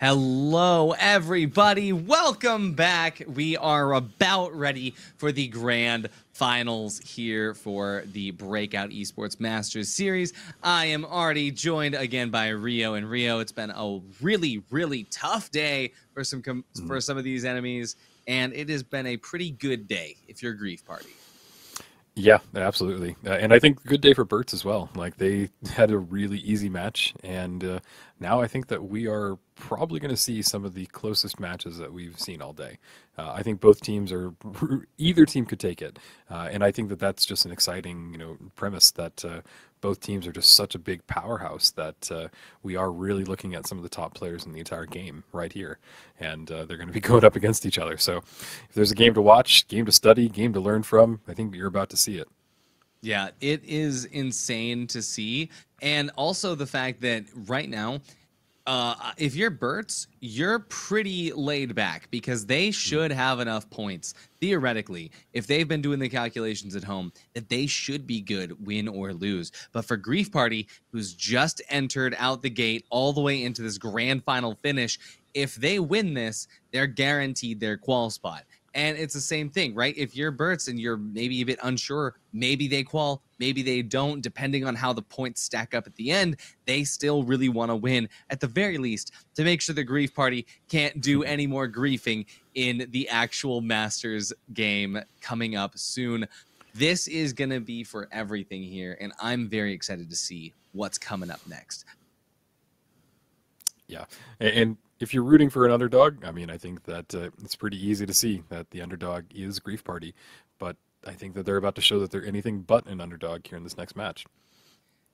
Hello, everybody. Welcome back. We are about ready for the grand finals here for the Breakout Esports Masters Series. I am already joined again by Rio. And Rio, it's been a really tough day for some of these enemies, and it has been a pretty good day if you're Grief Party. Yeah, absolutely. And I think good day for BURTS as well. Like, they had a really easy match, and now I think that we are probably going to see some of the closest matches that we've seen all day. I think both teams are, either team could take it. And I think that that's just an exciting, premise that both teams are just such a big powerhouse that we are really looking at some of the top players in the entire game right here. And they're going to be going up against each other. So if there's a game to watch, game to study, game to learn from, I think you're about to see it. Yeah, it is insane to see. And also the fact that right now, if you're BURTS, you're pretty laid back because they should have enough points, theoretically, if they've been doing the calculations at home, that they should be good, win or lose. But for Grief Party, who's just entered out the gate all the way into this grand final finish, if they win this, they're guaranteed their qual spot. And it's the same thing, right? If you're BURTS and you're maybe a bit unsure, maybe they qual, maybe they don't, depending on how the points stack up at the end, they still really want to win, at the very least, to make sure the Grief Party can't do any more griefing in the actual Masters game coming up soon. This is going to be for everything here, and I'm very excited to see what's coming up next. Yeah, and if you're rooting for an underdog, I mean, I think that it's pretty easy to see that the underdog is Grief Party, but I think that they're about to show that they're anything but an underdog here in this next match.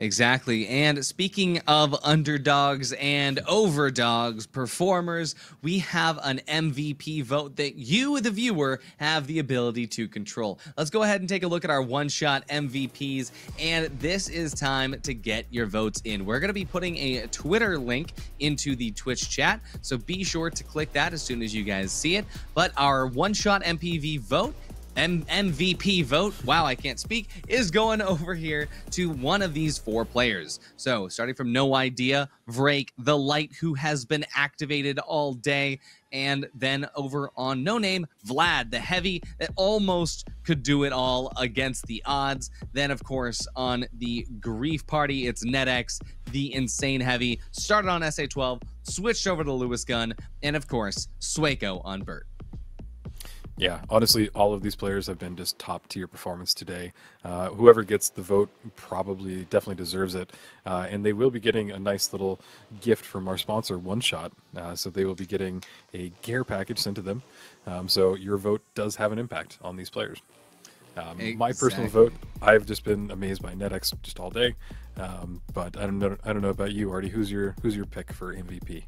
Exactly. And speaking of underdogs and overdogs, performers, we have an MVP vote that you, the viewer, have the ability to control. Let's go ahead and take a look at our one-shot MVPs, and this is time to get your votes in. We're going to be putting a Twitter link into the Twitch chat, so be sure to click that as soon as you guys see it. But our one-shot MVP vote, MVP vote, wow, I can't speak, is going over here to one of these four players. So starting from No Idea, Vrake, The Light, who has been activated all day, and then over on No Name, Vlad, the Heavy that almost could do it all against the odds. Then of course on the Grief Party, it's NetX, the Insane Heavy, started on SA12, switched over to Lewis Gun, and of course Swaco on Burt. Yeah, honestly, all of these players have been just top-tier performance today. Whoever gets the vote definitely deserves it. And they will be getting a nice little gift from our sponsor, One Shot. So they will be getting a gear package sent to them. So your vote does have an impact on these players. Exactly. My personal vote, I've just been amazed by NetX just all day. But I don't know about you, Artie. Who's your pick for MVP?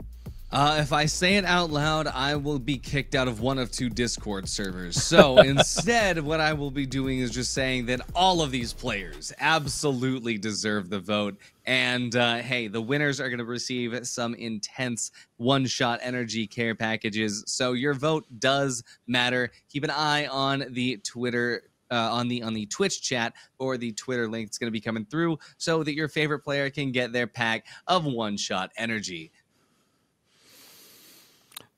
If I say it out loud, I will be kicked out of one of two Discord servers. So instead, what I will be doing is just saying that all of these players absolutely deserve the vote. And hey, the winners are going to receive some intense one-shot energy care packages. So your vote does matter. Keep an eye on the Twitter on the Twitch chat or the Twitter link that's going to be coming through so that your favorite player can get their pack of one-shot energy.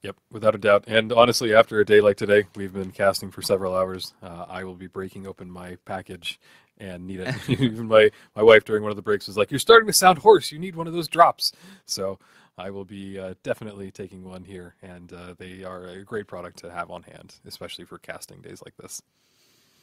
Yep, without a doubt. And honestly, after a day like today, we've been casting for several hours. I will be breaking open my package and need it. Even my wife during one of the breaks was like, "You're starting to sound hoarse. You need one of those drops." So I will be definitely taking one here, and they are a great product to have on hand, especially for casting days like this.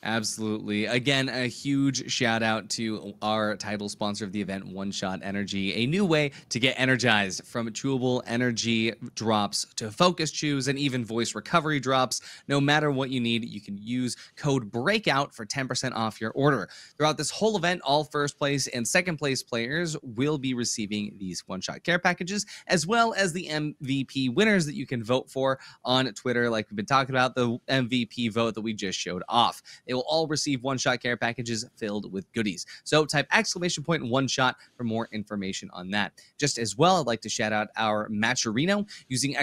Absolutely. Again, a huge shout out to our title sponsor of the event, One Shot Energy, a new way to get energized from chewable energy drops to focus chews and even voice recovery drops. No matter what you need, you can use code BREAKOUT for 10% off your order. Throughout this whole event, all first place and second place players will be receiving these one-shot care packages, as well as the MVP winners that you can vote for on Twitter, like we've been talking about, the MVP vote that we just showed off. They will all receive one-shot care packages filled with goodies. So type !1shot for more information on that. Just as well, I'd like to shout out our Matcherino. Using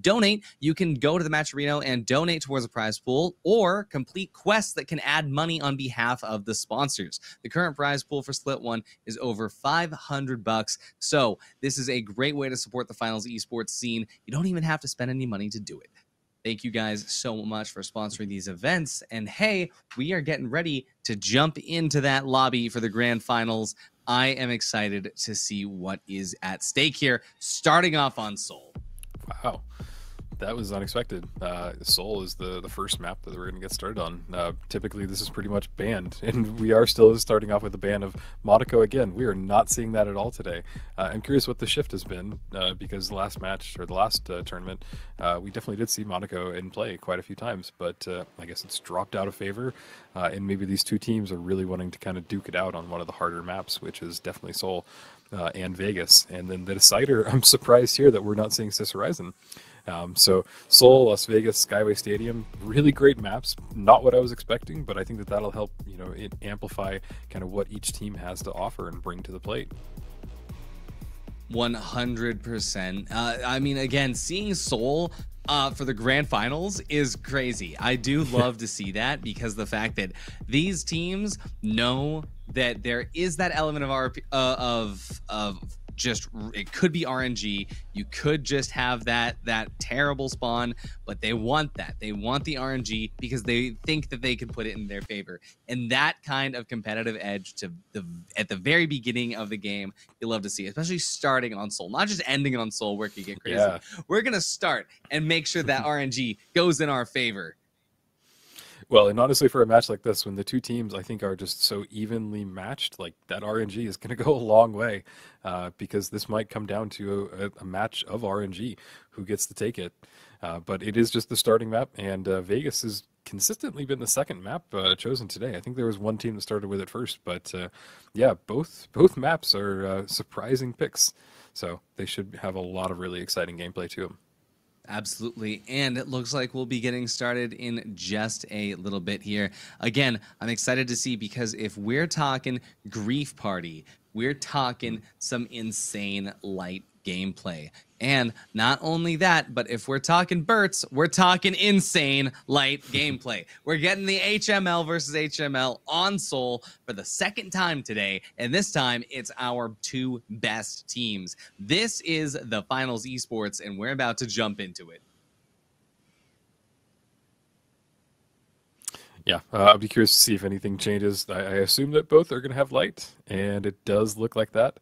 !donate, you can go to the Matcherino and donate towards a prize pool or complete quests that can add money on behalf of the sponsors. The current prize pool for Split 1 is over $500. So this is a great way to support the finals esports scene. You don't even have to spend any money to do it. Thank you guys so much for sponsoring these events. And hey, we are getting ready to jump into that lobby for the grand finals. I am excited to see what is at stake here, starting off on Seoul. Wow. That was unexpected. Seoul is the first map that we're going to get started on. Typically, this is pretty much banned, and we are still starting off with a ban of Monaco again. We are not seeing that at all today. I'm curious what the shift has been, because the last match, or the last tournament, we definitely did see Monaco in play quite a few times, but I guess it's dropped out of favor, and maybe these two teams are really wanting to kind of duke it out on one of the harder maps, which is definitely Seoul and Vegas. And then the decider, I'm surprised here that we're not seeing Sis Horizon. So Seoul, Las Vegas, Skyway Stadium, really great maps. Not what I was expecting, but I think that that'll help, amplify kind of what each team has to offer and bring to the plate. 100%. I mean, again, seeing Seoul for the grand finals is crazy. I do love to see that, because the fact that these teams know that there is that element of just, it could be RNG. You could just have that terrible spawn, but they want that. They want the RNG because they think that they can put it in their favor. And that kind of competitive edge at the very beginning of the game, you love to see, especially starting on Seoul, not just ending on Seoul where it could get crazy. Yeah. We're gonna start and make sure that RNG goes in our favor. Well, and honestly, for a match like this, when the two teams, I think, are just so evenly matched, like, that RNG is going to go a long way, because this might come down to a match of RNG, who gets to take it. But it is just the starting map, and Vegas has consistently been the second map chosen today. I think there was one team that started with it first, but yeah, both maps are surprising picks, so they should have a lot of really exciting gameplay to them. Absolutely, and it looks like we'll be getting started in just a little bit here. Again, I'm excited to see, because if we're talking Grief Party, we're talking some insane light gameplay. And not only that, but if we're talking BURTS, we're talking insane light gameplay. We're getting the HML versus HML on Seoul for the second time today, and this time it's our two best teams. This is the finals esports, and we're about to jump into it. Yeah, I'll be curious to see if anything changes. I assume that both are going to have light, and it does look like that.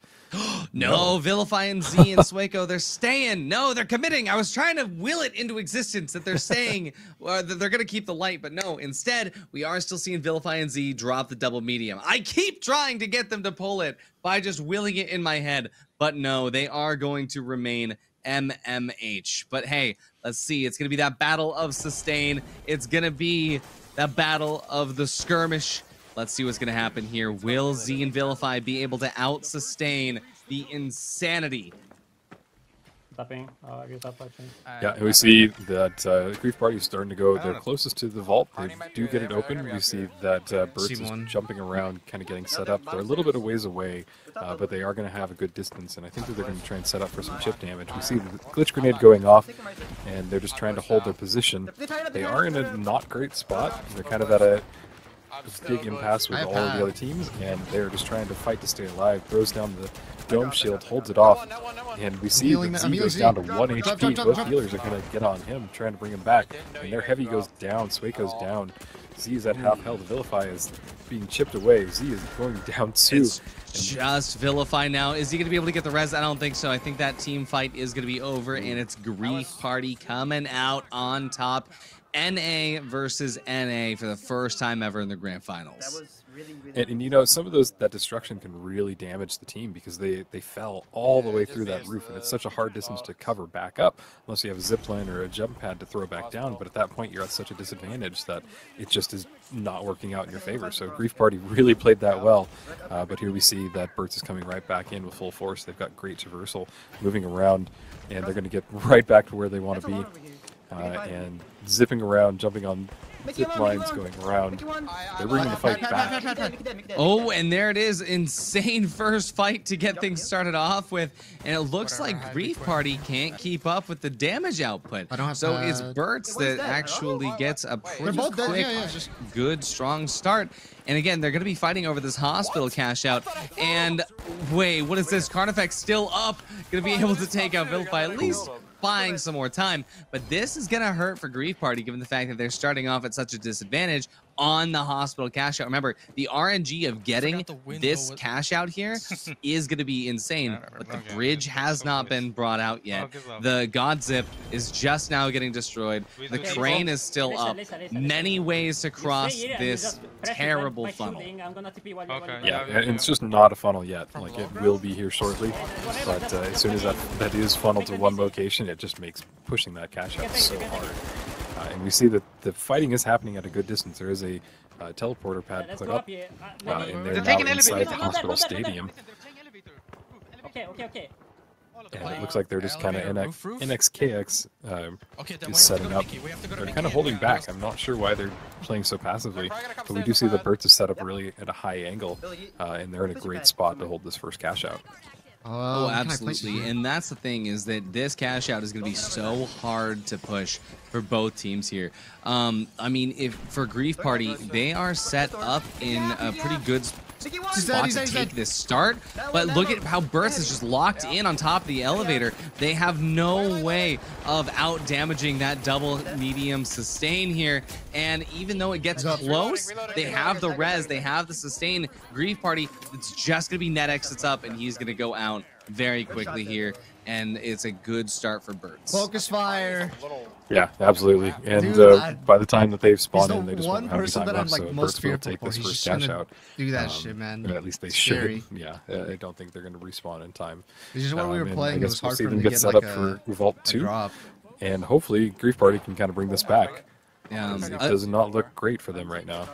No, Vilify and Z and Sueco, they're staying. No, they're committing. I was trying to will it into existence that they're saying that they're going to keep the light, but no, instead, we are still seeing Vilify and Z drop the double medium. I keep trying to get them to pull it by just willing it in my head, but no, they are going to remain MMH. But hey, let's see. It's going to be that battle of sustain. It's going to be that battle of the skirmish. Let's see what's going to happen here. Will Z and Vilify be able to out-sustain the insanity? Yeah, and we see that Grief Party is starting to go. They're closest to the vault. They do get it open. We see that BURTS is jumping around, kind of getting set up. They're a little bit of ways away, but they are going to have a good distance, and I think that they're going to try and set up for some chip damage. We see the glitch grenade going off, and they're just trying to hold their position. They are in a not great spot. They're kind of at a big impasse with all of the other teams, and they're just trying to fight to stay alive. Throws down the dome shield, holds it off, and we see that Z goes down to 1 HP. Both healers are going to get on him, trying to bring him back, and their heavy goes down, Sueco's down. Z is at half health. Vilify is being chipped away. Z is going down too. It's just Vilify now. Is he going to be able to get the res? I don't think so. I think that team fight is going to be over, and it's Grief Party coming out on top. NA versus NA for the first time ever in the grand finals. That was really and you know, some of that destruction can really damage the team, because they fell all the way through that roof, and it's such a hard distance to cover back up unless you have a zip line or a jump pad to throw back down. But at that point, you're at such a disadvantage that it just is not working out in your favor. So Grief Party really played that well, but here we see that BURTS is coming right back in with full force. They've got great traversal, moving around, and they're going to get right back to where they want to be. And zipping around, jumping on zip lines going around. They're bringing the fight back. Oh, and there it is. Insane first fight to get things started off with. And it looks like Grief Party can't keep up with the damage output. So it's BURTS that actually gets a pretty quick, good, strong start. And again, they're going to be fighting over this hospital cash out. And wait, what is this? Carnifex still up. Going to be able to take out Vilify, at least buying some more time. But this is going to hurt for Grief Party, given the fact that they're starting off at such a disadvantage on the hospital cash out. Remember, the RNG of getting this cash out here is going to be insane, but the bridge has not been brought out yet. The God Zip is just now getting destroyed. The crane is still up. Many ways to cross this terrible funnel. Yeah, and it's just not a funnel yet. Like, it will be here shortly, but as soon as that is funneled to one location, it just makes pushing that cash out so hard. And we see that the fighting is happening at a good distance. There is a teleporter pad put up, and they're now inside the hospital stadium. And it looks like they're just kind of NXKX is setting up. They're kind of holding back. I'm not sure why they're playing so passively, but we do see that BURTS is set up really at a high angle, and they're in a great spot to hold this first cash out. Oh, absolutely. And that's the thing, is that this cash out is going to be so hard to push for both teams here. I mean, if for Grief Party, they are set up in a pretty good spot to take this start, but look at how BURTS is just locked in on top of the elevator. They have no way of out damaging that double medium sustain here, and even though it gets close, they have the res, they have the sustain. Grief Party, it's just gonna be net exits up, and he's gonna go out very quickly here, and it's a good start for BURTS. Focus fire. Yeah, absolutely. And by the time that they've spawned in, they just won't have any time left, so BURTS will take this first cash out. Do that shit, man. Or at least they should. Yeah, I don't think they're going to respawn in time. It's just when we were playing, it was hard for for them them to get set up for Vault 2, and hopefully Grief Party can kind of bring this back. It does not look great for them right now.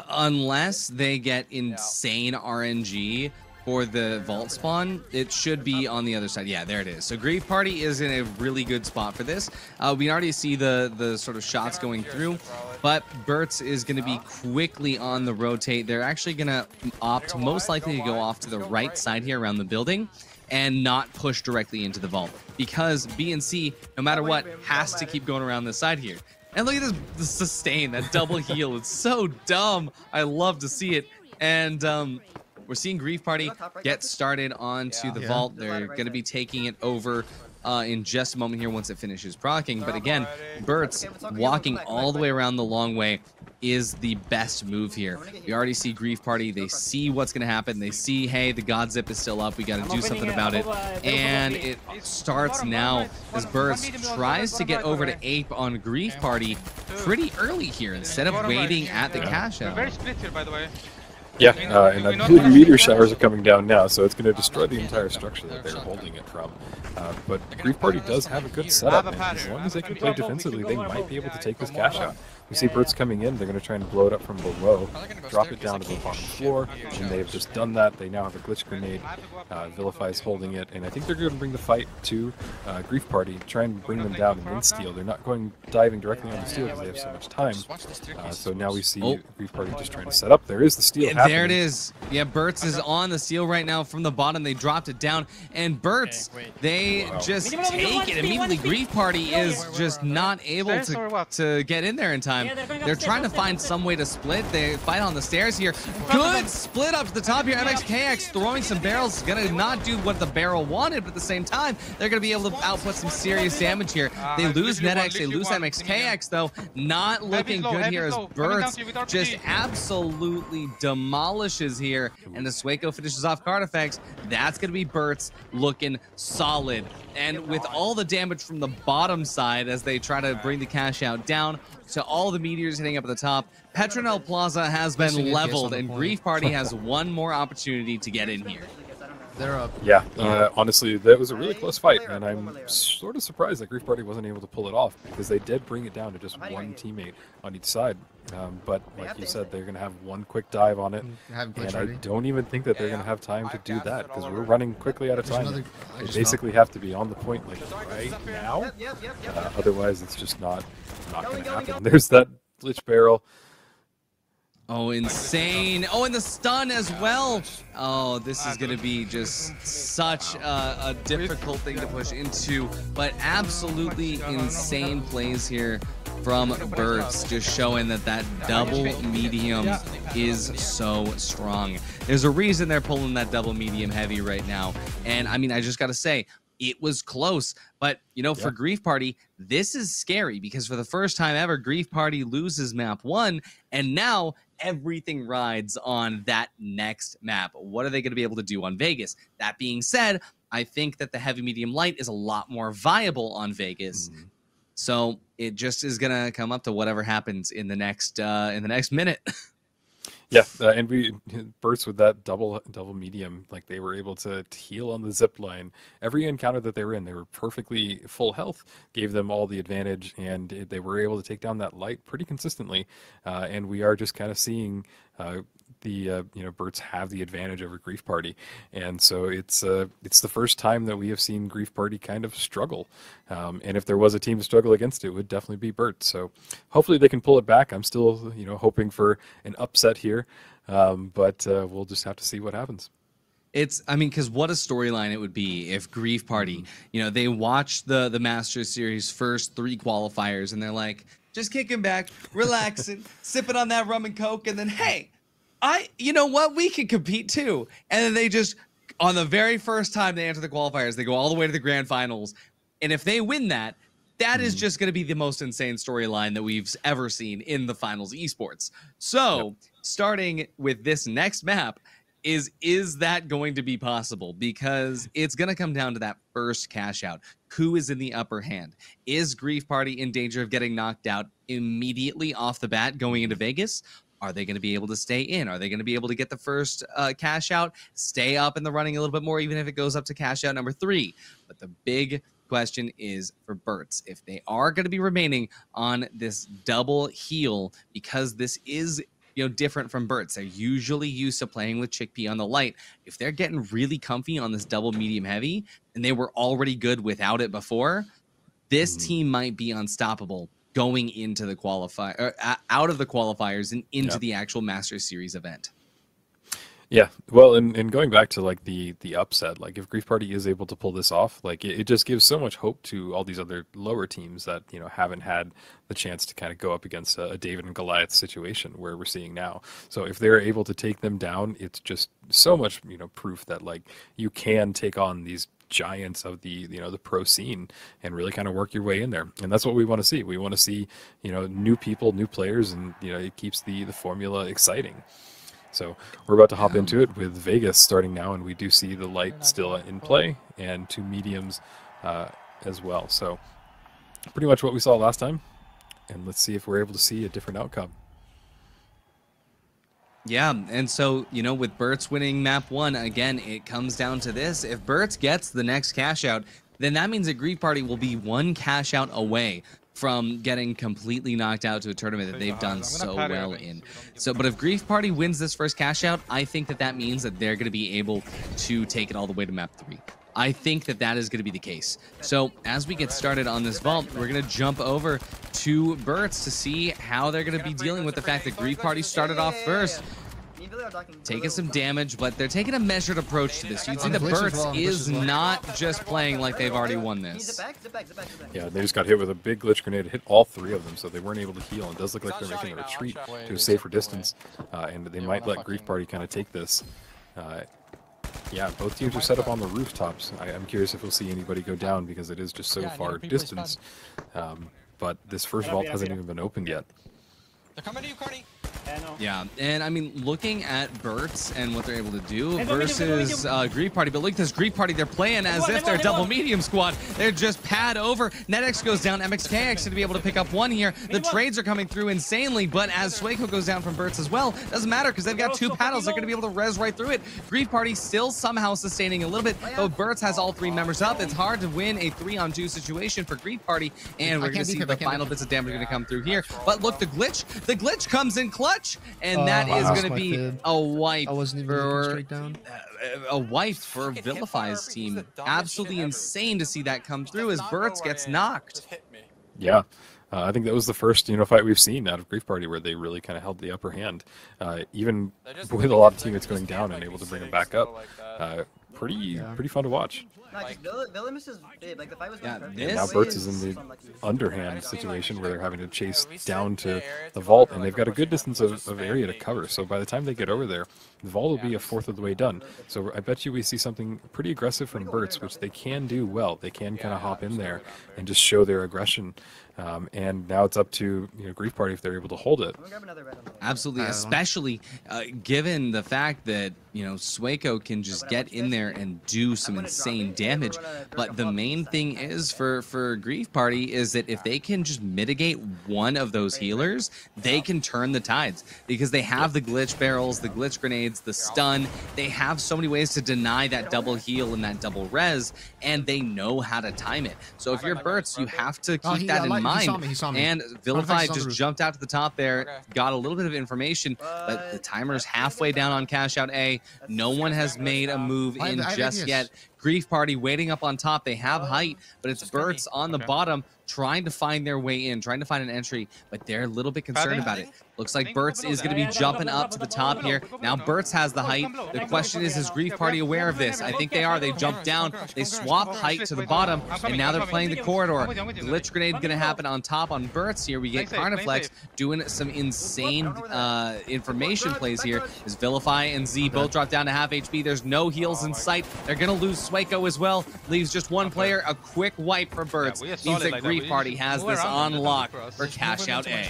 Unless they get insane RNG for the vault spawn, it should be on the other side. Yeah, there it is. So Grief Party is in a really good spot for this. We already see the sort of shots going through, but BURTS is going to be quickly on the rotate. They're actually going to opt most likely to go off to the right side here around the building and not push directly into the vault, because B and C, no matter what, has to keep going around this side here. And look at the sustain, that double heal. It's so dumb. I love to see it. And we're seeing Grief Party get started onto the vault. They're going to be taking it over in just a moment here once it finishes proccing. But again, BURTS walking all the way around the long way is the best move here. We already see Grief Party. They see what's going to happen. They see, hey, the God Zip is still up. We got to do something about it. And it starts now as BURTS tries to get over to Ape on Grief Party pretty early here instead of waiting at the cash out. Very split here, by the way. Yeah, and I believe meteor showers are coming down now, so it's going to destroy the entire structure that they're holding it from. But Grief Party does have a good setup, and as long as they can play defensively, they might be able to take this cash out. We see BURTS coming in, they're going to try and blow it up from below, drop it down to the bottom floor, and they've just done that. They now have a glitch grenade. Vilify is holding it, and I think they're going to bring the fight to Grief Party, try and bring them down and then steal. They're not diving directly on the steal because they have so much time. So now we see Grief Party just trying to set up. There is the steal happening. There it is. Yeah, BURTS is on the steal right now from the bottom. They dropped it down, and BURTS, they just take it immediately. Grief Party is just not able to get in there in time. They're trying to find some way to split. They fight on the stairs here. Good split up to the top here. MXKX throwing some barrels. Gonna not do what the barrel wanted, but at the same time, they're gonna be able to output some serious damage here. They lose NetX, they lose MXKX though. Not looking good here as BURTS just absolutely demolishes here. And the Sueco finishes off Carnifex. That's gonna be BURTS looking solid. And with all the damage from the bottom side as they try to bring the cash out down to all the meteors hitting up at the top, Petronel Plaza has been leveled, and Grief Party has one more opportunity to get in here. They're up. Yeah, honestly, that was a really close fight, and I'm sort of surprised that Grief Party wasn't able to pull it off, because they did bring it down to just one teammate on each side. But like you said, they're going to have one quick dive on it, and I don't even think that they're going to have time to do that, because we're running quickly out of time. They basically have to be on the point like right now, otherwise it's just not going to happen. There's that glitch barrel. Oh, insane. Oh, and the stun as well. Oh, this is going to be just such a difficult thing to push into, but absolutely insane plays here from BURTS, just showing that double medium is so strong. There's a reason they're pulling that double medium heavy right now. And I mean, I just got to say, it was close, but you know, for Grief Party, this is scary because for the first time ever, Grief Party loses map 1, and now everything rides on that next map. What are they going to be able to do on Vegas? That being said, I think that the heavy medium light is a lot more viable on Vegas. So it just is going to come up to whatever happens in the next minute. Yeah, and BURTS with that double medium, like they were able to heal on the zip line. Every encounter that they were in, they were perfectly full health, gave them all the advantage, and they were able to take down that light pretty consistently. And we are just kind of seeing BURTS have the advantage over Grief Party, and so it's the first time that we have seen Grief Party kind of struggle. And if there was a team to struggle against, it would definitely be BURTS. So hopefully they can pull it back. I'm still hoping for an upset here, but we'll just have to see what happens. I mean, because what a storyline it would be if Grief Party, they watched the Masters Series first 3 qualifiers, and they're like, just kicking back, relaxing, sipping on that rum and coke, and then, hey, you know what? We can compete too. And then they just, on the very first time they enter the qualifiers, they go all the way to the grand finals. And if they win that, that is just going to be the most insane storyline that we've ever seen in the finals esports. So starting with this next map, is that going to be possible? Because it's going to come down to that first cash out. Who is in the upper hand? Is Grief Party in danger of getting knocked out immediately off the bat going into Vegas? Are they going to be able to stay in? Are they going to be able to get the first cash out, stay up in the running a little bit more, even if it goes up to cash out number 3? But the big question is for BURTS, if they are going to be remaining on this double heal, because this is different from BURTS. They're usually used to playing with Chickpea on the light. If they're getting really comfy on this double medium heavy, and they were already good without it before, this team might be unstoppable going into the out of the qualifiers and into the actual Masters Series event. Yeah, well, and going back to like the upset, like if Grief Party is able to pull this off, like it just gives so much hope to all these other lower teams that haven't had the chance to kind of go up against a David and Goliath situation where we're seeing now. So if they're able to take them down, it's just so much proof that like you can take on these giants of the the pro scene and really kind of work your way in there. And that's what we want to see. We want to see new people, new players, and it keeps the formula exciting. So we're about to hop into it with Vegas starting now, and we do see the light still in play and 2 mediums as well. So pretty much what we saw last time, and let's see if we're able to see a different outcome. Yeah, and so, with BURTS winning map 1, again, it comes down to this. If BURTS gets the next cash out, then that means that Grief Party will be 1 cash out away from getting completely knocked out to a tournament that they've done so well in. So, but if Grief Party wins this first cash out, I think that means that they're going to be able to take it all the way to map 3. I think that is going to be the case. So as we get started on this vault, we're going to jump over to BURTS to see how they're going to be dealing with the fact that Grief Party started off first, taking some damage, but they're taking a measured approach to this. You'd see that BURTS is not just playing like they've already won this. Yeah, they just got hit with a big glitch grenade. It hit all 3 of them, so they weren't able to heal. It does look like they're making a retreat to a safer distance, and they might let Grief Party kind of take this. Yeah, both teams are set up on the rooftops. I'm curious if we'll see anybody go down because it is just so far distance. But this first vault hasn't even been opened yet. They're coming to you, Carney. Yeah, and I mean, looking at BURTS and what they're able to do versus Grief Party, but look at this Grief Party, they're playing as if they're double medium squad. They're just pad over. NetX goes down, MXKX to be able to pick up 1 here. The trades are coming through insanely, but as Swaco goes down from BURTS as well, doesn't matter because they've got 2 paddles. They're going to be able to res right through it. Grief Party still somehow sustaining a little bit, though BURTS has all 3 members up. It's hard to win a 3-on-2 situation for Grief Party, and we're going to see the final bits of damage going to come through here. But look, the glitch comes in clutch, and that is going to be a wipe for Vilify's team. Absolutely insane to see that come through as BURTS gets knocked. Yeah, I think that was the first fight we've seen out of Grief Party where they really kind of held the upper hand, even with a lot of teammates going down and able to bring them back up. Pretty fun to watch. And now BURTS is in the underhand situation where they're having to chase down to the vault, and they've got a good distance of area to cover. So by the time they get over there, the vault will be a fourth of the way done. So I bet you we see something pretty aggressive from BURTS, which they can do well. They can kind of hop in there and just show their aggression. And now it's up to Grief Party if they're able to hold it. Absolutely, especially given the fact that Sueco can just get in there and do some insane damage. But the main thing is for Grief Party is that if they can just mitigate one of those healers, they can turn the tides because they have the glitch barrels, the glitch grenades, the stun. They have so many ways to deny that double heal and that double res, and they know how to time it. So if you're BURTS, you have to keep that in mind. He saw me. And Vilify just jumped out to the top there, got a little bit of information, but the timer's halfway down on cash out A. No one has made a move in just yet. Grief Party waiting up on top. They have height, but it's BURTS on the bottom trying to find their way in, trying to find an entry, but they're a little bit concerned about it. Looks like BURTS is going to be jumping up to the top here. Now BURTS has the height. The question is Grief Party aware of this? I think they are. They jumped down. They swapped height to the bottom, and now they're playing the corridor. Glitch grenade going to happen on top on BURTS here. We get Carniflex doing some insane information plays here. As Vilify and Z both drop down to half HP. There's no heals in sight. They're going to lose Sueco as well. Leaves just one player. A quick wipe for BURTS. Means that Grief Party has this on lock for cash out A.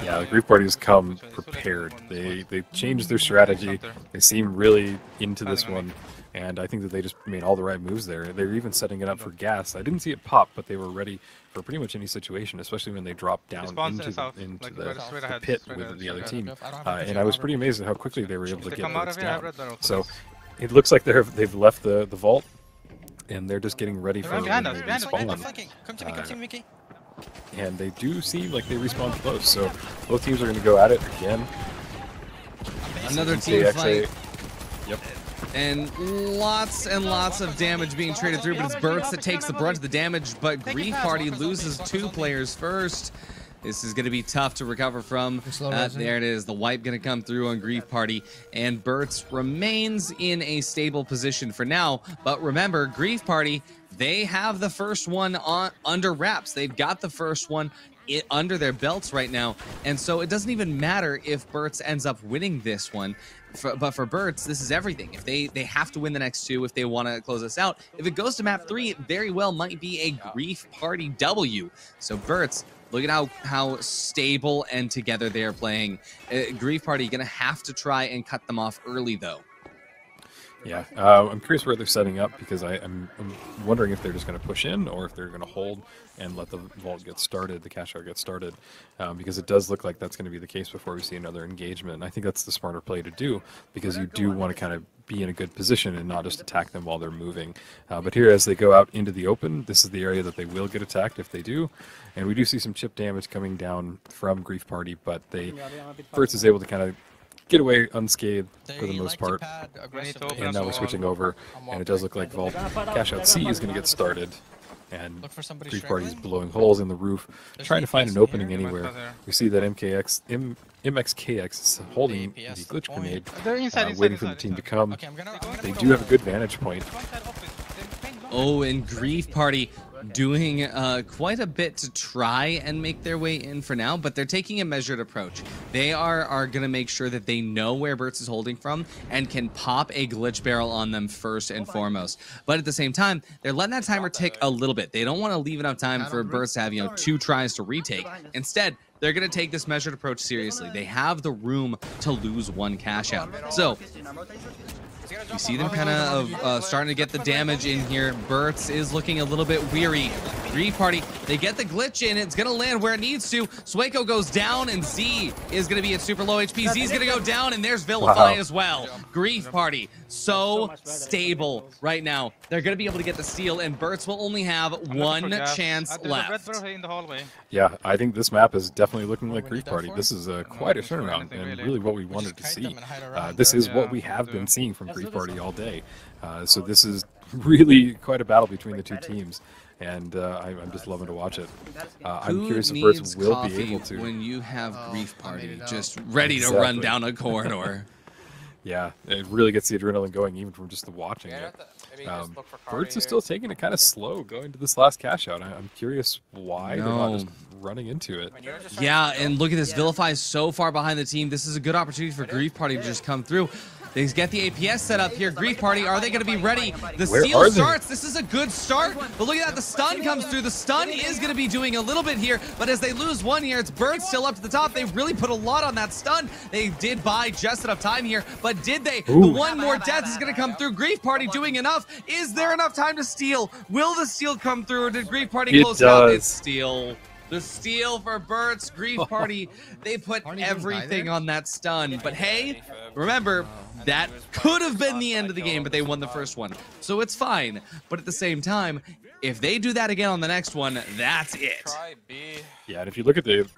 Yeah, the Grief Party's come prepared. They changed their strategy. They seem really into this one, and I think that they just made all the right moves there. They were even setting it up for gas. I didn't see it pop, but they were ready for pretty much any situation, especially when they dropped down into the pit with the other team. And I was pretty amazed at how quickly they were able to get BURTS down. So it looks like they've left the vault, and they're just getting ready for when they respawn. Come to me, Mickey. And they do seem like they respawn close, so both teams are going to go at it again. Another team fight. Yep. And lots of damage being traded through, but it's BURTS that takes the brunt of the damage, but Grief Party loses 2 players first. This is going to be tough to recover from. There it is. The wipe going to come through on Grief Party. And BURTS remains in a stable position for now. But remember, Grief Party, they have the first one under wraps. They've got the first one under their belts right now. And so it doesn't even matter if BURTS ends up winning this one. But for BURTS, this is everything. If they have to win the next 2 if they want to close us out. If it goes to map 3, it very well might be a Grief Party W. So BURTS, look at how stable and together they are playing. Grief Party going to have to try and cut them off early, though. Yeah, I'm curious where they're setting up because I'm wondering if they're just going to push in or if they're going to hold and let the vault get started, the cash out get started, because it does look like that's going to be the case before we see another engagement. And I think that's the smarter play to do because you do want to kind of be in a good position and not just attack them while they're moving. But here, as they go out into the open, this is the area that they will get attacked if they do. And we do see some chip damage coming down from Grief Party, but BURTS is able to kind of get away unscathed for the most part. And now we're switching over, and it does look like Vault Cash Out C is going to get started. And Grief Party is blowing holes in the roof, trying to find an opening anywhere. We see that MXKX is holding the glitch grenade, waiting for the team to come. They do have a good vantage point. Oh, and Grief Party doing quite a bit to try and make their way in for now, but they're taking a measured approach. They are going to make sure that they know where BURTS is holding from and can pop a glitch barrel on them first and foremost. But at the same time, they're letting that timer tick a little bit. They don't want to leave enough time for BURTS to have 2 tries to retake. Instead, they're going to take this measured approach seriously. They have the room to lose 1 cash out. So you see them kind of starting to get the damage in here. BURTS is looking a little bit weary. Grief Party, they get the glitch in. It's going to land where it needs to. Sueco goes down, and Z is going to be at super low HP. Z's going to go down, and there's Vilify as well. Grief Party, so stable right now. They're going to be able to get the steal, and BURTS will only have 1 chance left. Yeah, I think this map is definitely looking like Grief Party. This is quite a turnaround, and really what we wanted to see. This is what we have been seeing from Grief Party all day. So this is really quite a battle between the 2 teams. and I'm just loving to watch it. I'm Who curious if needs BURTS will be coffee able to. when you have Grief I made Party it out. just ready to run Exactly. down a corridor? Yeah, it really gets the adrenaline going even from just the watching it. BURTS is still taking it kind of slow going to this last cash out. I'm curious why they're not just running into it. Yeah, and look at this. Vilify is so far behind the team. This is a good opportunity for Grief Party to just come through. They get the APS set up here. Grief Party, are they going to be ready? The Where steal are they? starts. This is a good start. But look at that. The stun comes through. The stun is going to be doing a little bit here. But as they lose one here, it's BURTS still up to the top. They really put a lot on that stun. They did buy just enough time here. But did they? Ooh. The one more death is going to come through. Grief Party doing enough. Is there enough time to steal? Will the steal come through? Or did Grief Party It close it out? does. It's steal. The steal for BURTS. Grief Party, they put everything on that stun. But hey, remember, that could have been the end of the game, but they won the first one. So it's fine. But at the same time, if they do that again on the next one, that's it. Yeah, and if you look at the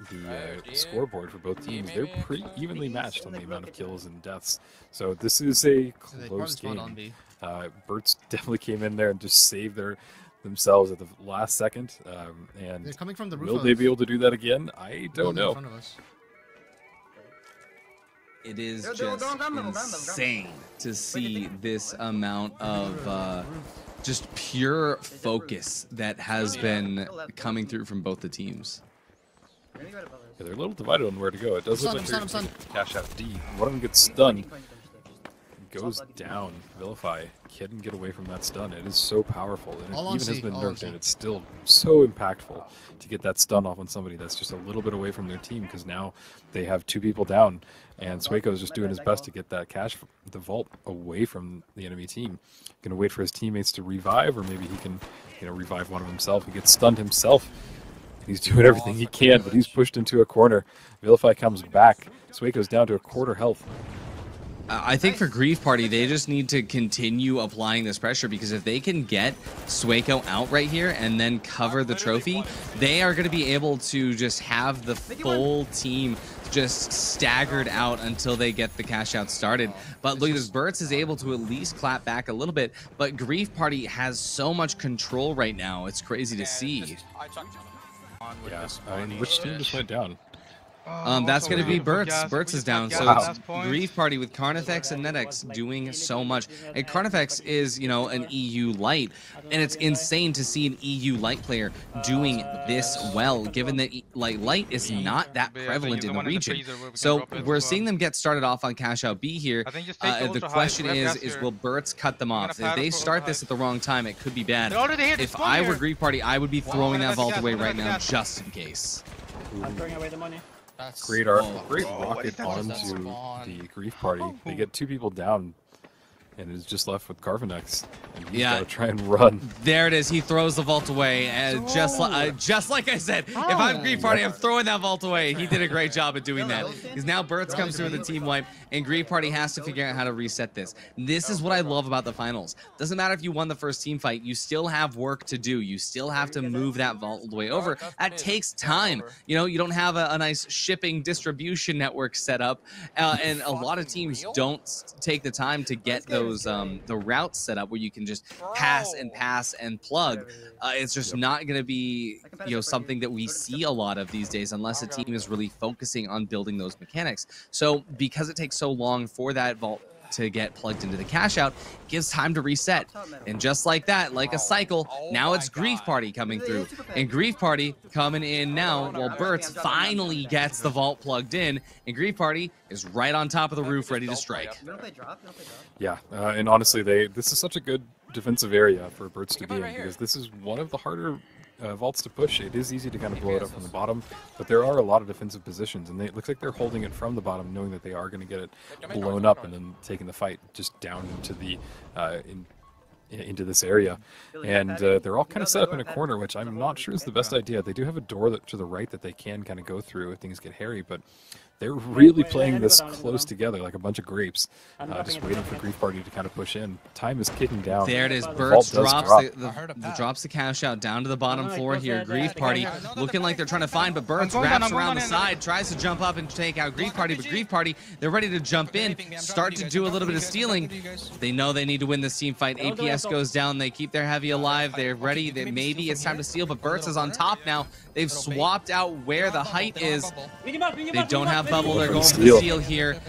scoreboard for both teams, they're pretty evenly matched on the amount of kills and deaths. So this is a close game. BURTS definitely came in there and just saved themselves at the last second. And They're coming from the roof. will they be able to do that again? I don't know. It is just insane to see this amount of just pure focus that has been coming through from both the teams. Yeah, they're a little divided on where to go. It does look like they're I'm going to cash out D. One of them gets stunned. Goes down. Vilify couldn't get away from that stun. It is so powerful, and it even has been nerfed, and it's still so impactful to get that stun off on somebody that's just a little bit away from their team, because now they have two people down, and Sueco is just doing his best to get that the vault away from the enemy team. Going to wait for his teammates to revive, or maybe he can, revive one of himself. He gets stunned himself. He's doing everything he can, but he's pushed into a corner. Vilify comes back. Sueco's down to a quarter health. I think for Grief Party, they just need to continue applying this pressure, because if they can get Sueco out right here and then cover the trophy, they are going to be able to just have the full team just staggered out until they get the cash out started. But look at this, BURTS is able to at least clap back a little bit, but Grief Party has so much control right now. It's crazy to see. Yeah, which team just went down? That's going to be BURTS. BURTS is down. So it's Grief Party with Carnifex and NetX doing so much. And Carnifex is, an EU light. And it's insane to see an EU light player doing this well, given that light is not that prevalent in the region. So we're seeing them get started off on Cash Out B here. The question is will BURTS cut them off? If they start this at the wrong time, it could be bad. If I were Grief Party, I would be throwing that vault away right now just in case. I'm throwing away the money. Great rocket onto the Grief Party. They get two people down, and is just left with Carvinex. And he's got to try and run. There it is. He throws the vault away. And just like I said, if I'm Grief Party, I'm throwing that vault away. He did a great job at doing that. Because now BURTS comes through with the team wipe, and Grief Party has to figure out how to reset this. This is what I love about the finals. Doesn't matter if you won the first team fight. You still have work to do. You still have to move that vault all the way over. That takes time. You don't have a nice shipping distribution network set up. And a lot of teams don't take the time to get those the routes set up where you can just pass and plug. It's just not going to be something that we see a lot of these days unless a team is really focusing on building those mechanics. So because it takes so long for that vault to get plugged into the cash out, it gives time to reset. And just like that, like a cycle, now it's Grief Party coming through. And Grief Party coming in now while BURTS finally gets the vault plugged in, and Grief Party is right on top of the roof ready to strike. Yeah, and honestly, this is such a good defensive area for BURTS to be in, because this is one of the harder vaults to push. It is easy to kind of blow it up from the bottom, but there are a lot of defensive positions, and it looks like they're holding it from the bottom, knowing that they are going to get it blown up and then taking the fight just down into the into this area. And they're all kind of set up in a corner, which I'm not sure is the best idea. They do have a door to the right that they can kind of go through if things get hairy, but they're really wait, playing let me this go down, let me go close down. together, like a bunch of grapes, I'm dropping just it, waiting I'm for dropping Grief Party to kind of push in. Time is kicking down. There it is. Vault BURTS does drops drop. the, I heard a the pad. drops the cash out down to the bottom No, floor close here. the Grief the Party cash out. looking like they're trying to find, but BURTS going wraps down, I'm around going the down. side, tries to jump up and take out Grief Party, but RPG. Grief Party, they're ready to jump in, start to do a little bit of stealing. They know they need to win this team fight. Don't do APS it, goes down. They keep their heavy alive. They're ready. Maybe it's time to steal, but BURTS is on top now. They've swapped out where the height is. They don't have bubble. They're going for the steal here.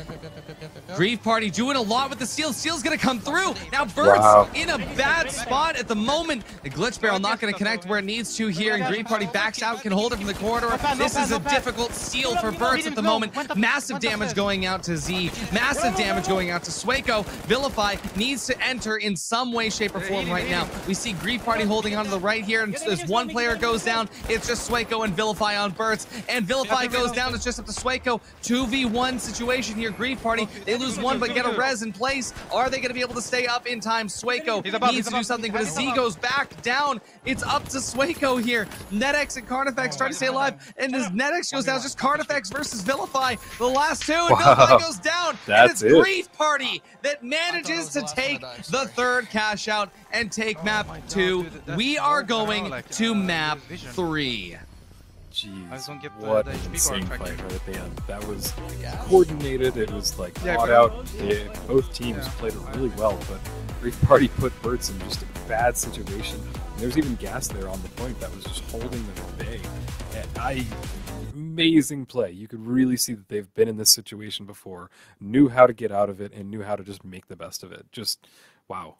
Grief Party doing a lot with the steal. Steal's going to come through. Now BURTS in a bad spot at the moment. The glitch barrel not going to connect where it needs to here, and Grief Party backs out, can hold it from the corridor. This is a difficult steal for BURTS at the moment. Massive damage going out to Z. Massive damage going out to Swaco. Vilify needs to enter in some way, shape, or form right now. We see Grief Party holding on to the right here, and as one player goes down, it's just Swaco and Vilify on BURTS. And Vilify goes down, it's just up to Swaco. 2v1 situation here. Grief Party, they lose one, but get a res in place. Are they going to be able to stay up in time? Swaco needs to do something, but as Z goes back down, it's up to Swaco here. NetX and Carnifex try to stay alive, and as NetX goes down, it's just Carnifex versus Vilify. The last two, and Vilify goes down, and it's Grief Party that manages to take the third cash out and take map 2. We are going to map 3. I don't Jeez, get what the an HP insane bar fight tracking. right at the end. That was coordinated, it was like thought out. Both teams played it really well, but Grief Party put BURTS in just a bad situation. And there's even gas there on the point that was just holding them at bay. And amazing play. You could really see that they've been in this situation before, knew how to get out of it, and knew how to just make the best of it. Just, wow.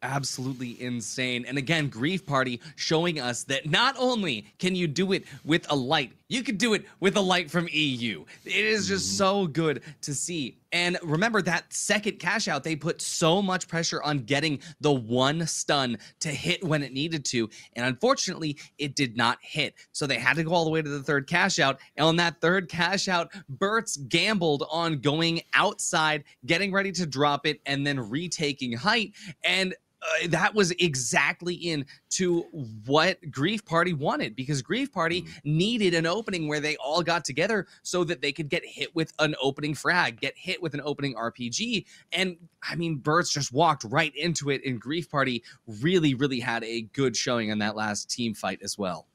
Absolutely insane. And again, Grief Party showing us that not only can you do it with a light, you could do it with a light from EU. It is just so good to see. And remember that second cash out, they put so much pressure on getting the one stun to hit when it needed to. And unfortunately, it did not hit. So they had to go all the way to the third cash out. And on that third cash out, BURTS gambled on going outside, getting ready to drop it, and then retaking height. And that was exactly into what Grief Party wanted, because Grief Party needed an opening where they all got together so that they could get hit with an opening frag, get hit with an opening RPG. And I mean, BURTS just walked right into it, and Grief Party really, really had a good showing on that last team fight as well.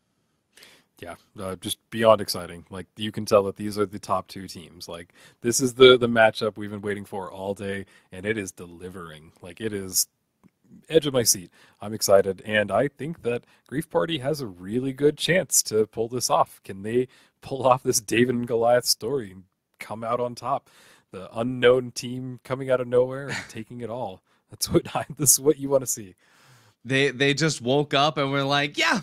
Yeah, just beyond exciting. Like, you can tell that these are the top two teams. Like, this is the matchup we've been waiting for all day, and it is delivering. Like, it is edge of my seat. I'm excited, and I think that Grief Party has a really good chance to pull this off. Can they pull off this David and Goliath story and come out on top? The unknown team coming out of nowhere and taking it all. This is what you want to see. They just woke up and were like, yeah,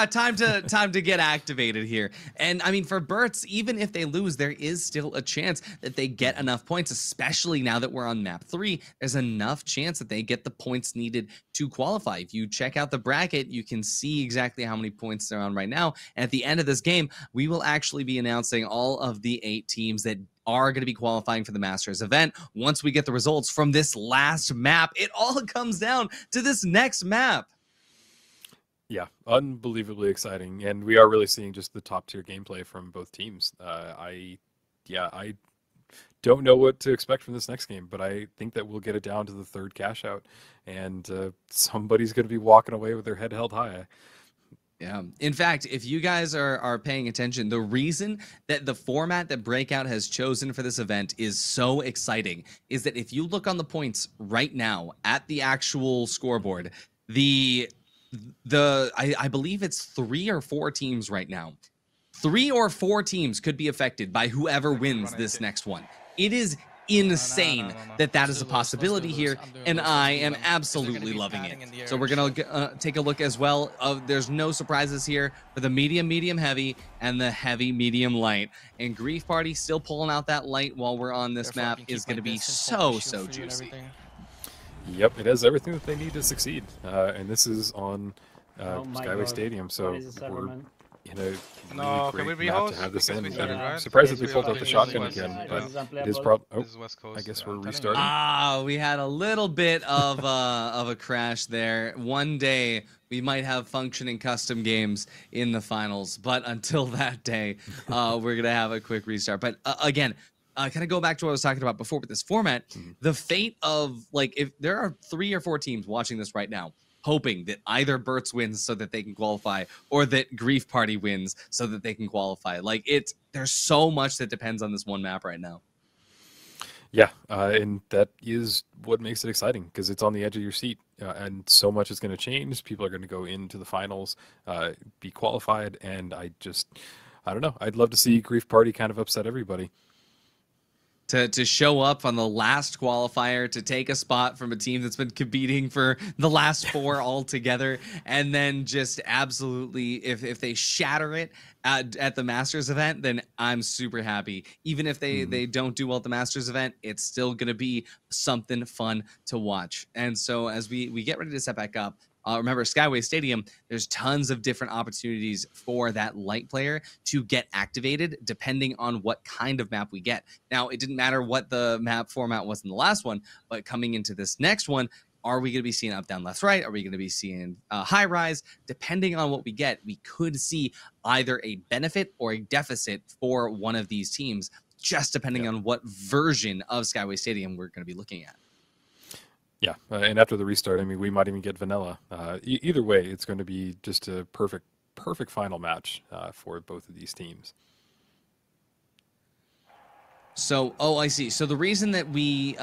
time to get activated here. And I mean, for BURTS, even if they lose, there is still a chance that they get enough points, especially now that we're on map 3. There's enough chance that they get the points needed to qualify. If you check out the bracket, you can see exactly how many points they're on right now. And at the end of this game, we will actually be announcing all of the 8 teams that are going to be qualifying for the Masters event. Once we get the results from this last map, it all comes down to this next map. Yeah, unbelievably exciting, and we are really seeing just the top tier gameplay from both teams. I don't know what to expect from this next game, but I think that we'll get it down to the third cash out, and somebody's going to be walking away with their head held high. Yeah. In fact, if you guys are paying attention, the reason that the format that BREAKOUT has chosen for this event is so exciting is that if you look on the points right now at the actual scoreboard, I believe it's 3 or 4 teams right now. 3 or 4 teams could be affected by whoever wins this next one. It is insane that is a possibility here, and I am absolutely loving it. So we're gonna take a look as well. There's no surprises here for the medium heavy and the heavy medium light, and Grief Party still pulling out that light while we're on this map is gonna be so juicy. Yep, it has everything that they need to succeed, and this is on Oh my Skyway God. Stadium, What so is the server, man? you know, No, really can we great map to rehost? have this in. Because we And did it, I'm right? surprised that Because they we pulled out are the playing shotgun West again, Coast. but This is it unplayable. is probably. This is West Coast. I guess we're I'm telling you. restarting. We had a little bit of a crash there. One day we might have functioning custom games in the finals, but until that day, we're gonna have a quick restart. But again, kind of go back to what I was talking about before with this format. The fate of, like, if there are 3 or 4 teams watching this right now, hoping that either BURTS wins so that they can qualify, or that Grief Party wins so that they can qualify. Like, there's so much that depends on this one map right now. Yeah, and that is what makes it exciting, because it's on the edge of your seat, and so much is going to change. People are going to go into the finals, be qualified, and I don't know. I'd love to see Grief Party kind of upset everybody. To show up on the last qualifier, to take a spot from a team that's been competing for the last 4 altogether, and then just absolutely, if they shatter it at the Masters event, then I'm super happy. Even if they don't do well at the Masters event, it's still going to be something fun to watch. And so as we get ready to set back up, remember, Skyway Stadium, there's tons of different opportunities for that light player to get activated depending on what kind of map we get. Now, it didn't matter what the map format was in the last one, but coming into this next one, are we going to be seeing up, down, left, right? Are we going to be seeing high rise? Depending on what we get, we could see either a benefit or a deficit for one of these teams, just depending on what version of Skyway Stadium we're going to be looking at. Yeah, and after the restart, I mean, we might even get vanilla. Either way, it's going to be just a perfect final match for both of these teams. So, I see. So the reason that we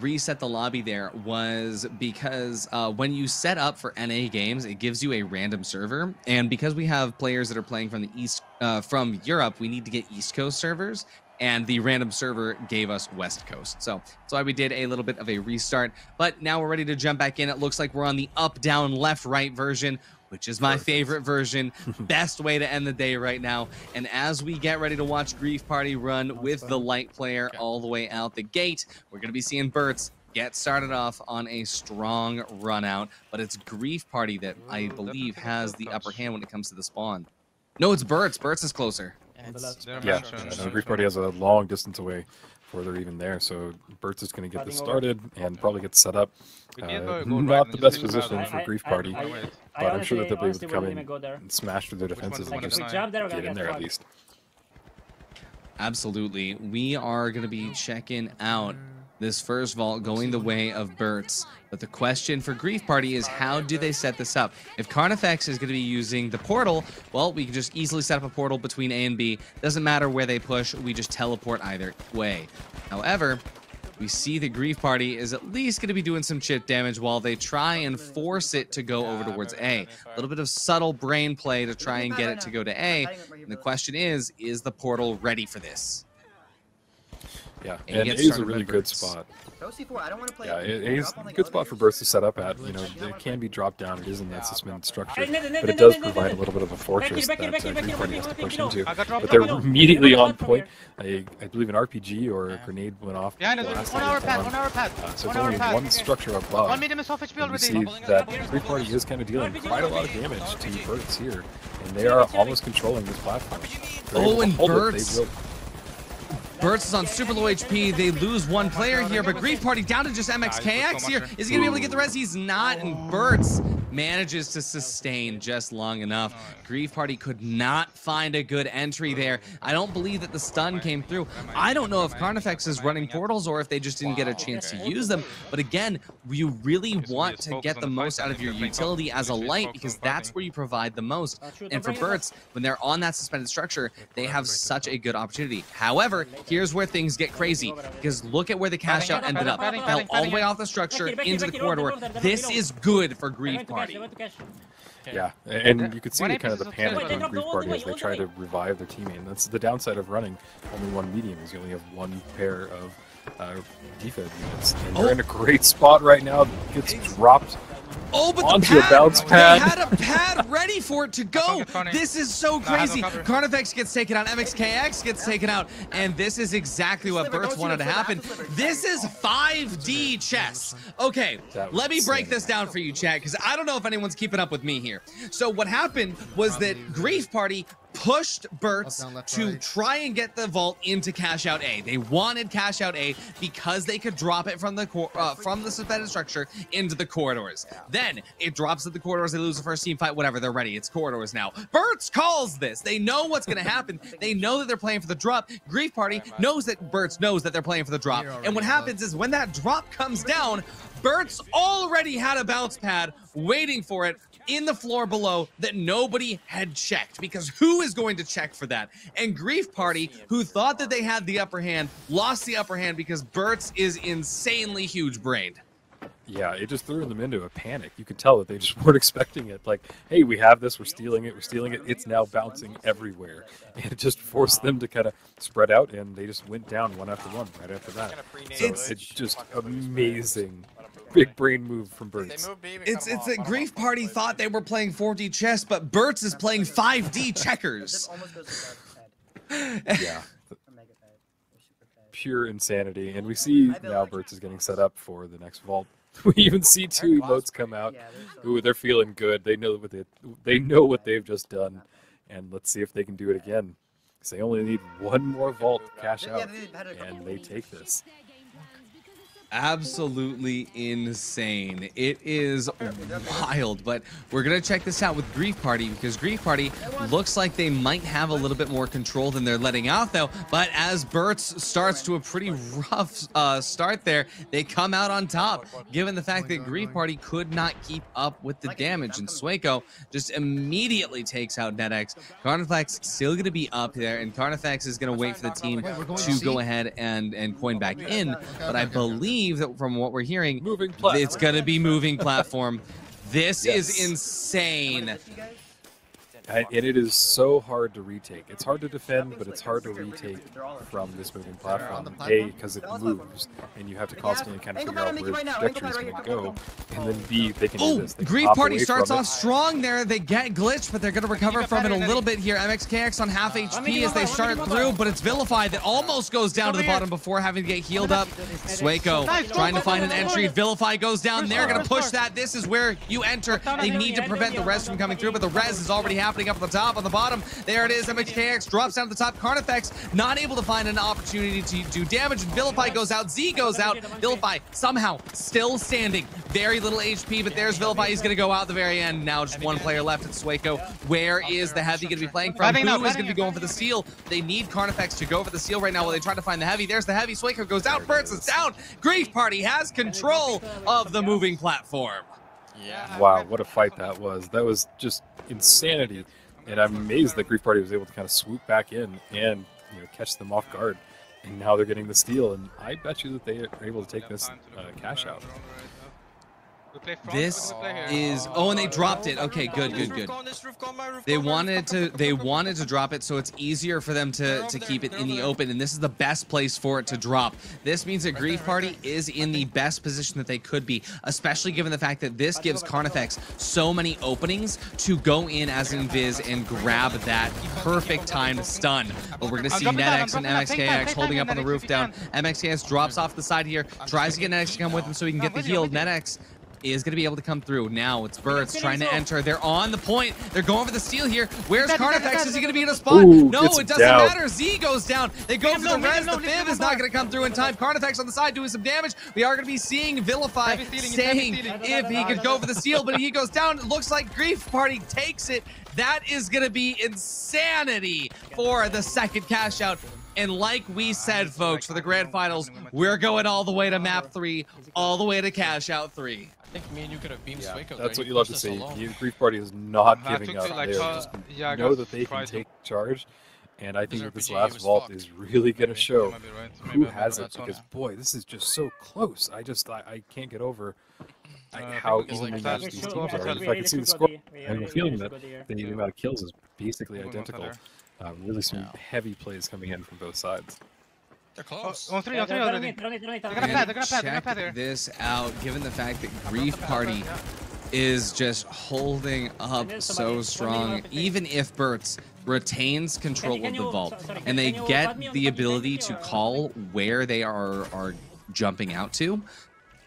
reset the lobby there was because when you set up for NA games, it gives you a random server, and because we have players that are playing from the east, from Europe, we need to get East Coast servers. And the random server gave us West Coast. So that's why we did a little bit of a restart. But now we're ready to jump back in. It looks like we're on the up, down, left, right version, which is my favorite version. Best way to end the day right now. And as we get ready to watch Grief Party run with the light player all the way out the gate, we're going to be seeing BURTS get started off on a strong run out. But it's Grief Party that I believe has the upper hand when it comes to the spawn. No, it's BURTS. BURTS is closer. Yeah, Grief Party has a long distance away before they're even there, so BURTS is going to get this started and probably get set up. Not the best position for Grief Party, but I'm sure that they'll be able to come in and smash through their defenses and just get in there at least. Absolutely. We are going to be checking out this first vault going the way of BURTS. But the question for Grief Party is, how do they set this up? If Carnifex is going to be using the portal, well, we can just easily set up a portal between A and B. Doesn't matter where they push, we just teleport either way. However, we see the Grief Party is at least going to be doing some chip damage while they try and force it to go over towards A. A little bit of subtle brain play to try and get it to go to A. And the question is the portal ready for this? Yeah, and A is a really good spot. Yeah, A is a good spot for BURTS to set up at. You know, it can be dropped down. It is in that suspended structure, but it does provide a little bit of a fortress that Grief Party has to push into. But they're immediately on point. I believe an RPG or a grenade went off. Yeah, no, last 1 hour pad. So it's only one structure above. 1 medium is off HP And already. you see that Grief Party is kind of dealing quite a lot of damage to BURTS here, and they are almost controlling this platform. Oh, and BURTS. BURTS is on super low HP. They lose one player here, but Grief Party down to just MXKX here. Is he going to be able to get the res? He's not, and BURTS manages to sustain just long enough. Grief Party could not find a good entry there. I don't believe that the stun came through. I don't know if Carnifex is running portals or if they just didn't get a chance to use them. But again, you really want to get the most out of your utility as a light, because that's where you provide the most. And for BURTS, when they're on that suspended structure, they have such a good opportunity. However, here's where things get crazy, because look at where the cash out ended up. Fell all the way off the structure into the corridor. This is good for Grief Party. Yeah, and you could see kind of the panic on Grief Party as they try to revive their teammate. That's the downside of running only one medium, is you only have one pair of defense units. And they're in a great spot right now. Gets dropped. Oh, but onto the pad, a bounce pad. They had a pad ready for it to go. This is so crazy. Carnifex gets taken out. MXKX gets taken out. And this is exactly what BURTS wanted to happen. This is 5D chess. Okay, let me break this down for you, chat, because I don't know if anyone's keeping up with me here. So what happened was that Grief Party pushed BURTS Up, down, left, to right. try and get the vault into cash out A. They wanted cash out A because they could drop it from the suspended structure into the corridors. Then it drops at the corridors. They lose the first team fight. Whatever. They're ready. It's corridors now. BURTS calls this. They know what's going to happen. They know that they're playing for the drop. Grief Party knows that BURTS knows that they're playing for the drop. And what happens is when that drop comes down, BURTS already had a bounce pad waiting for it in the floor below that nobody had checked, because who is going to check for that? And Grief Party, who thought that they had the upper hand, lost the upper hand because BURTS is insanely huge-brained. Yeah, it just threw them into a panic. You could tell that they just weren't expecting it. Like, hey, we have this, we're stealing it, it's now bouncing everywhere. And it just forced them to kind of spread out, and they just went down one after one right after that. So it's just amazing. Big brain move from BURTS. It's that Grief Party thought they were playing 4D chess, but BURTS is playing 5D checkers. Yeah. Pure insanity. And we see now BURTS is getting set up for the next vault. We even see two emotes come out. Ooh, they're feeling good. They know what they've just done, and let's see if they can do it again. Because they only need one more vault to cash out, and they take this. Absolutely insane. It is wild, but we're going to check this out with Grief Party, because Grief Party looks like they might have a little bit more control than they're letting out, though. But as BURTS starts to a pretty rough start there, they come out on top, given the fact that Grief Party could not keep up with the damage. And Sueco just immediately takes out NetX. Carnifex still going to be up there, and Carnifex is going to wait for the team to go ahead and coin back in. But I believe that from what we're hearing, it's going to be moving platform. This is insane. And it is so hard to retake. It's hard to defend, but it's hard to retake from this moving platform. A, because it moves, and you have to constantly kind of figure out where the trajectory is going to go. And then B, they can do this. They Grief Party starts off strong there. They get glitched, but they're going to recover from it a little bit here. MXKX on half HP as they start through, but it's Vilify that almost goes down to the bottom before having to get healed up. Sueco trying to find an entry. Vilify goes down. They're going to push that. This is where you enter. They need to prevent the res from coming through, but the res is already happening up at the top. On the bottom, there it is. MXKX drops down to the top. Carnifex not able to find an opportunity to do damage. Vilify goes out. Z goes out. Vilify somehow still standing. Very little HP, but there's Vilify. He's going to go out at the very end. Now just one player left at Sueco. Where is the heavy going to be playing from? Who is going to be going for the steal? They need Carnifex to go for the steal right now while they try to find the heavy. There's the heavy. Sueco goes out. BURTS is down. Grief Party has control of the moving platform. Yeah. Wow, what a fight that was. That was just insanity. And I'm amazed that Grief Party was able to kind of swoop back in and catch them off guard. And now they're getting the steal, and I bet you that they are able to take this cash out. This is and they dropped it. Okay, good. They wanted to drop it so it's easier for them to keep it in the open, and this is the best place for it to drop. This means that Grief Party is in the best position that they could be, especially given the fact that this gives Carnifex so many openings to go in as Invis and grab that perfect timed stun. But we're gonna see NetX and MXKX holding up on the roof down. MXKX drops off the side here, tries to get NetX to come with him so he can get the heal. NetX is going to be able to come through. Now it's BURTS trying to enter. They're on the point. They're going for the steal here. Where's Carnifex? Is he going to be in a spot? Ooh, no, it doesn't matter. Z goes down. They go for the res. The Viv is not going to come through in time. Carnifex on the side doing some damage. We are going to be seeing Vilify saying if he could go for the steal, but he goes down. It looks like Grief Party takes it. That is going to be insanity for the second cash out. And like we said, folks, for the grand finals, we're going all the way to map 3, all the way to cash out 3. I think me and you could have beamed Sueco. That's what you love to see. Grief Party is not giving up. They just know that they can take charge. And I think that this last vault is really going to show who has it. Because, boy, this is just so close. I can't get over how evenly matched these teams are. If I can see the score, I have a feeling that the amount of kills is basically identical. Really some heavy plays coming in from both sides. They're close. On 3 already. Check this out, given the fact that Grief Party is just holding up so strong. Even if BURTS retains control of the vault and they get the ability to call where they are jumping out to,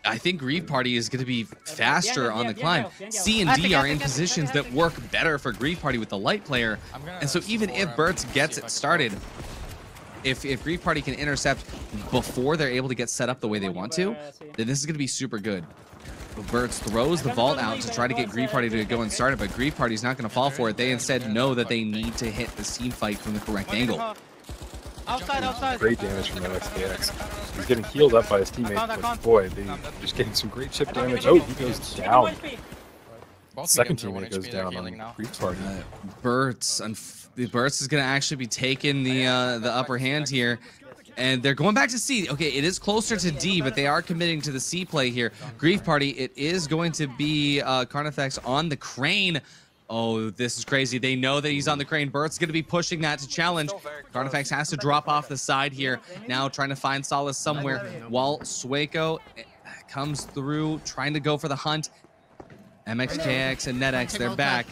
I think Grief Party is going to be faster on the climb. C and D are in positions that work better for Grief Party with the light player. And so even if BURTS gets it started, if Grief Party can intercept before they're able to get set up the way they want to, then this is going to be super good. BURTS throws the vault out to try to get Grief Party to go and start it, but Grief Party's not going to fall for it. They instead know that they need to hit the team fight from the correct angle. Outside. Great damage from MXKX. He's getting healed up by his teammate, but boy, they're just getting some great chip damage. Oh, he goes down. Second teammate goes down on Grief Party. BURTS is going to actually be taking the upper hand here. And they're going back to C. Okay, it is closer to D, but they are committing to the C play here. Grief Party, it is going to be Carnifex on the crane. Oh, this is crazy. They know that he's on the crane. BURTS going to be pushing that to challenge. Carnifex has to drop off the side here. Now trying to find solace somewhere while Sueco comes through, trying to go for the hunt. MXKX and NetX, they're back.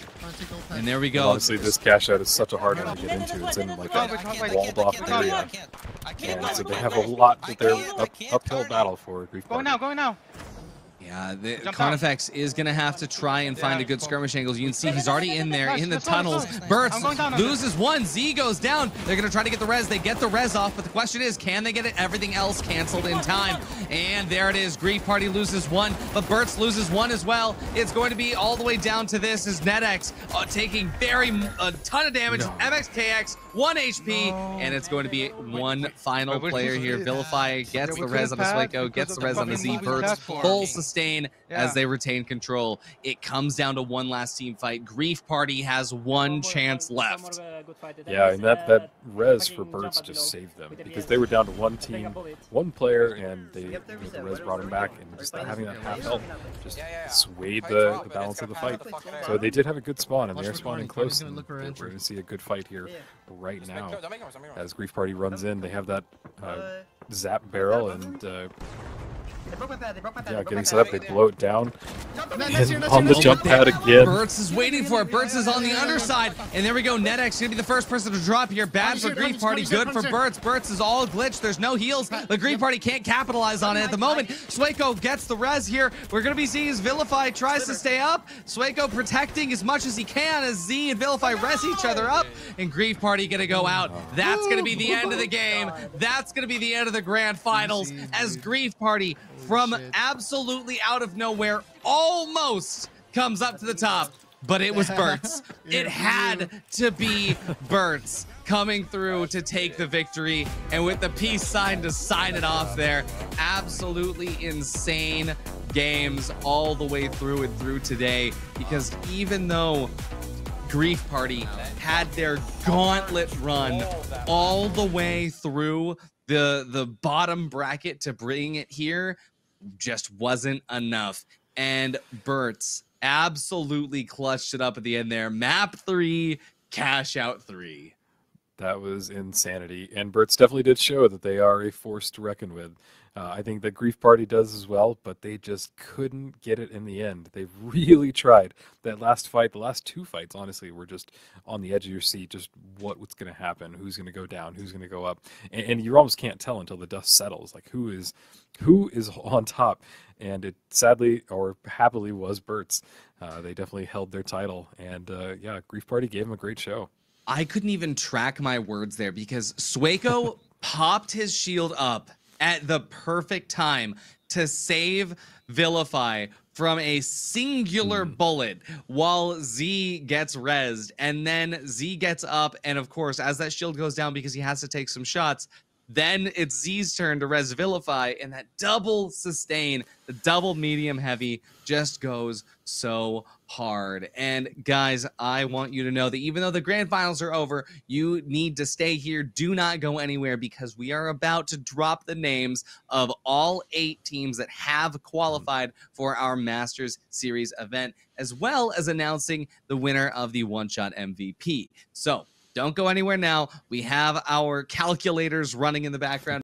And there we go. Honestly, this cash out is such a hard one to get into. It's in like a walled off area. And so they have a lot that they're uphill battle for. Going now. Yeah, the Carnifex is going to have to try and find a good skirmish angles. You can see he's already in there, in the tunnels. BURTS loses one. Z goes down. They're going to try to get the res. They get the res off, but the question is, can they get it? Everything else canceled in time. And there it is. Grief Party loses one, but BURTS loses one as well. It's going to be all the way down to this as NetX taking a ton of damage. MXKX, 1 HP, and it's going to be one final player here. Vilify gets the res on the Sueco, gets the res on the Z. BURTS full sustain as they retain control. It comes down to one last team fight. Grief Party has one chance left. Yeah, and that res for BURTS just saved them because they were down to one team, one player, and the res brought them back, and just not having that half health just swayed the balance of the fight. So they did have a good spawn, and they're spawning close. And we're going to see a good fight here right now. As Grief Party runs in, they have that zap barrel, and yeah, getting set up, they blow it down. And on the jump pad again. BURTS is waiting for it. BURTS is on the underside. And there we go. NetX going to be the first person to drop here. Bad for Grief Party, good for BURTS. BURTS is all glitched. There's no heals. The Grief Party can't capitalize on it at the moment. Sueco gets the res here. We're going to be seeing as Vilify tries to stay up. Sueco protecting as much as he can as Z and Vilify res each other up. And Grief Party going to go out. That's going to be the end of the game. That's going to be the end of the grand finals as Grief Party, from absolutely out of nowhere, almost comes up to the top, but it was BURTS. It had to be BURTS coming through to take the victory, and with the peace sign to sign it off there. Absolutely insane games all the way through and through today, because even though Grief Party had their gauntlet run all the way through the bottom bracket to bring it here, just wasn't enough. And BURTS absolutely clutched it up at the end there. Map 3, cash out 3. That was insanity. And BURTS definitely did show that they are a force to reckon with. I think that Grief Party does as well, but they just couldn't get it in the end. They really tried. That last fight, the last two fights, honestly, were just on the edge of your seat. Just what's going to happen? Who's going to go down? Who's going to go up? And you almost can't tell until the dust settles. Like who is on top? And it sadly or happily was BURTS. They definitely held their title. And yeah, Grief Party gave them a great show. I couldn't even track my words there because Sueco popped his shield up at the perfect time to save Vilify from a singular bullet while Z gets rezzed. And then Z gets up, and of course, as that shield goes down because he has to take some shots, then it's Z's turn to res Vilify, and that double sustain, the double medium heavy, just goes so hard. And guys, I want you to know that even though the grand finals are over, you need to stay here. Do not go anywhere, because we are about to drop the names of all 8 teams that have qualified for our Masters Series event, as well as announcing the winner of the one-shot MVP. So don't go anywhere now. We have our calculators running in the background.